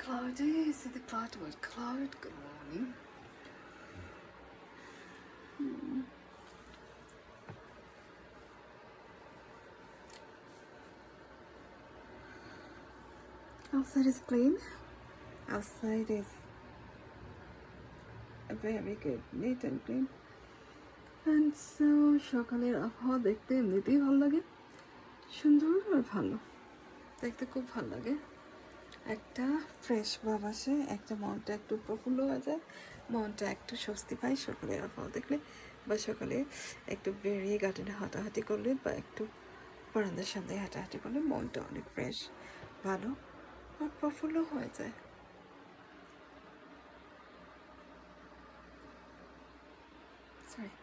cloudy. See the cloud? What cloud? Good morning. Outside is clean. Outside is very good, neat and clean. And so সকালের আবহাওয়া দেখতে এমনিতেই ভালো লাগে, সুন্দর আর ভালো দেখতে, খুব ভালো লাগে। একটা ফ্রেশ ভাব আসে, একটা মনটা একটু প্রফুল্ল হয়ে যায়, মনটা একটু স্বস্তি পায় সকালের আবহাওয়া দেখলে, বা সকালে একটু বেরিয়ে গার্ডেনে হাঁটাহাঁটি করলে বা একটু বারান্দার সামনে হাঁটাহাঁটি করলে মনটা অনেক ফ্রেশ, ভালো আর প্রফুল্ল হয়ে যায়। Sorry.